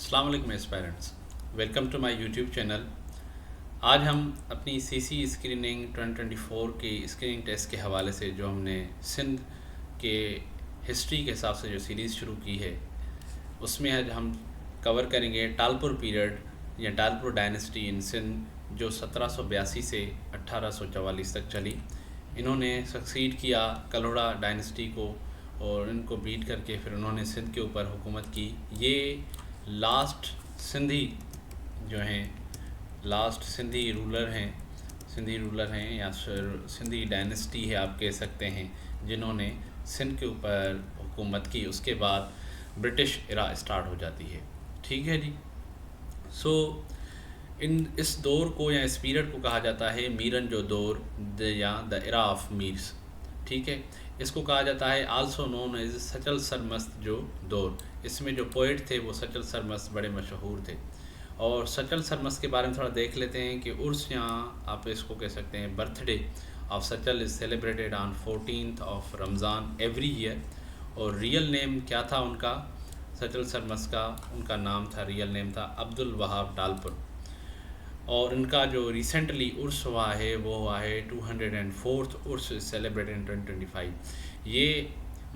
अस्सलाम वालेकुम aspirants, welcome to my YouTube channel. आज हम अपनी सीसी स्क्रीनिंग 2024 के स्क्रीनिंग टेस्ट के हवाले से जो हमने सिंध के हिस्ट्री के हिसाब से जो सीरीज़ शुरू की है उसमें आज हम कवर करेंगे टालपुर पीरियड या टालपुर डायनेस्टी इन सिंध जो 1782 से 1844 तक चली। इन्होंने सक्सीड किया कलोड़ा डायनेस्टी को और इनको बीट करके फिर उन्होंने सिंध के ऊपर हुकूमत की। ये लास्ट सिंधी जो हैं, लास्ट सिंधी रूलर हैं या सिंधी डायनेस्टी है आप कह सकते हैं, जिन्होंने सिंध के ऊपर हुकूमत की। उसके बाद ब्रिटिश इरा स्टार्ट हो जाती है। ठीक है जी। इस दौर को या इस पीरियड को कहा जाता है मीरन जो दौर या द इरा ऑफ मीर्स। ठीक है, इसको कहा जाता है also known as Sachal Sarmast जो दौर। इसमें जो पोइट थे वो सचल सरमस्त बड़े मशहूर थे। और सचल सरमस्त के बारे में थोड़ा देख लेते हैं कि उर्स, यहाँ आप इसको कह सकते हैं बर्थडे ऑफ सचल is celebrated on 14th of Ramzan every year. और रियल नेम क्या था उनका, सचल सरमस्त का उनका नाम था, रियल नेम था अब्दुल वहाब टालपुर। और इनका जो रिसेंटली उर्स हुआ है वो हुआ है 204th उर्स सेलिब्रेटेड इन 2025। ये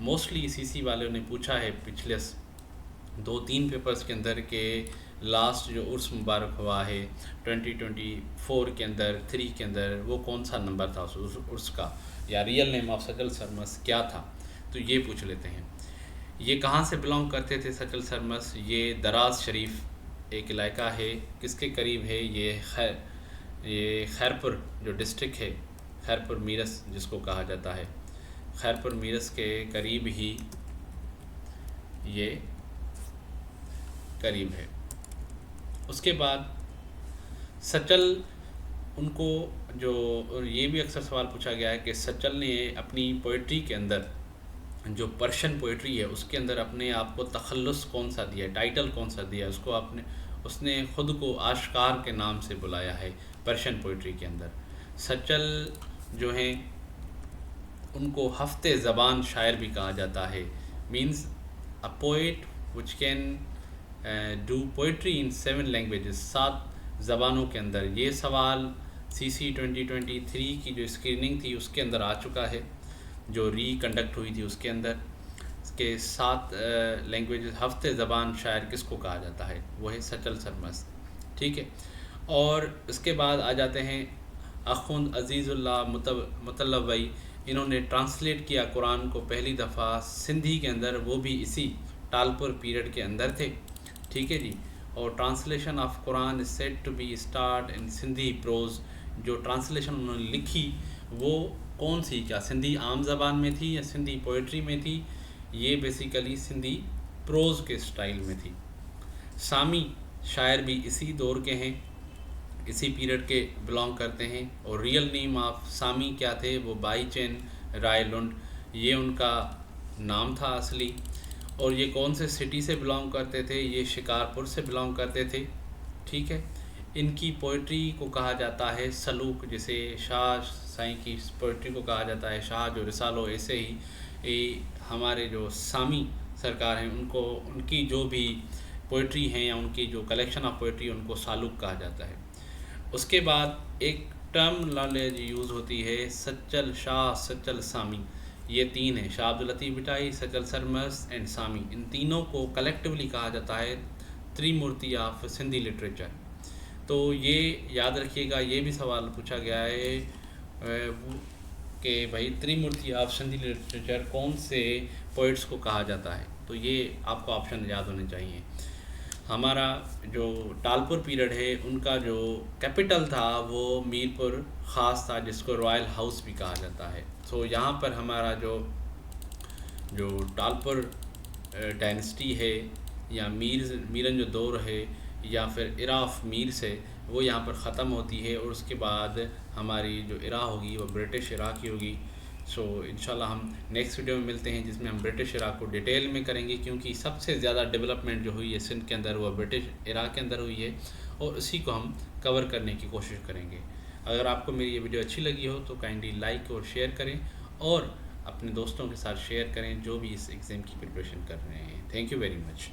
मोस्टली सीसी वालों ने पूछा है पिछले 2-3 पेपर्स के अंदर के लास्ट जो उर्स मुबारक हुआ है 2024 के अंदर 3 के अंदर वो कौन सा नंबर था उस उर्स का, या real name of Sachal Sarmast क्या था। तो ये पूछ लेते हैं। ये कहाँ से बिलोंग करते थे सचल सरमस्त। ये दराज शरीफ एक इलाका है, किसके करीब है, ये खैरपुर जो डिस्ट्रिक्ट है, खैरपुर मीरस जिसको कहा जाता है, खैरपुर मीरस के करीब ही ये करीब है। उसके बाद सचल उनको जो, और ये भी अक्सर सवाल पूछा गया है कि सचल ने अपनी पोइट्री के अंदर जो पर्शियन पोइट्री है उसके अंदर अपने आप को तखल्लुस कौन सा दिया, टाइटल कौन सा दिया, उसने ख़ुद को आश्कार के नाम से बुलाया है पर्शियन पोइट्री के अंदर। सचल जो हैं उनको हफ्ते ज़बान शायर भी कहा जाता है। Means a poet which can do poetry in 7 languages, 7 ज़बानों के अंदर। ये सवाल सीसी 2023 की जो स्क्रीनिंग थी उसके अंदर आ चुका है, जो कंडक्ट हुई थी उसके अंदर के 7 लैंग्वेजेस हफ्ते ज़बान शायर किसको कहा जाता है, वो है सचल सरमस्त। ठीक है। और इसके बाद आ जाते हैं अखुंद अज़ीज़ुल्लाह मुतल्लबई। इन्होंने ट्रांसलेट किया कुरान को पहली दफ़ा सिंधी के अंदर, वो भी इसी टालपुर पीरियड के अंदर थे। ठीक है जी। और translation of Quran is said to be start in Sindhi prose. जो ट्रांसलेशन उन्होंने लिखी वो कौन सी, क्या सिंधी आम ज़बान में थी या सिंधी पोइट्री में थी, ये बेसिकली सिंधी प्रोज के स्टाइल में थी। सामी शायर भी इसी दौर के हैं, इसी पीरियड के बिलोंग करते हैं। और रियल नेम ऑफ सामी क्या थे, वो बाईचैन रायलुंड, ये उनका नाम था असली। और ये कौन से सिटी से बिलोंग करते थे, ये शिकारपुर से बिलोंग करते थे। ठीक है। इनकी पोइट्री को कहा जाता है सलूक, जिसे शाह साईं की पोइट्री को कहा जाता है शाह जो रिसालो। ऐसे ही हमारे जो सामी सरकार हैं उनको, उनकी जो भी पोइट्री हैं या उनकी जो कलेक्शन ऑफ पोइट्री उनको सालूक कहा जाता है। उसके बाद एक टर्म नॉलेज यूज़ होती है सचल शाह, सचल सामी। ये 3 हैं, शाह अब्दुल लतीफ़ भिटाई, सचल सरमस्त एंड सामी। इन तीनों को कलेक्टिवली कहा जाता है त्रिमूर्ति ऑफ सिंधी लिटरेचर। तो ये याद रखिएगा, ये भी सवाल पूछा गया है कि भाई त्रिमूर्ति ऑफ सिंधी लिटरेचर कौन से पोइट्स को कहा जाता है। तो ये आपको ऑप्शन याद होने चाहिए। हमारा जो टालपुर पीरियड है उनका जो कैपिटल था वो मीरपुर ख़ास था, जिसको रॉयल हाउस भी कहा जाता है। तो यहाँ पर हमारा जो टालपुर डायनेस्टी है या मीरन जो दौर है या फिर इरा ऑफ मीर्स है वो यहाँ पर ख़त्म होती है। और उसके बाद हमारी जो इरा होगी वो ब्रिटिश इरा की होगी। सो इंशाल्लाह हम नेक्स्ट वीडियो में मिलते हैं जिसमें हम ब्रिटिश इरा को डिटेल में करेंगे, क्योंकि सबसे ज़्यादा डेवलपमेंट जो हुई है सिंध के अंदर वो ब्रिटिश इरा के अंदर हुई है और उसी को हम कवर करने की कोशिश करेंगे। अगर आपको मेरी ये वीडियो अच्छी लगी हो तो काइंडली लाइक और शेयर करें और अपने दोस्तों के साथ शेयर करें जो भी इस एग्ज़ाम की प्रिपरेशन कर रहे हैं। Thank you very much.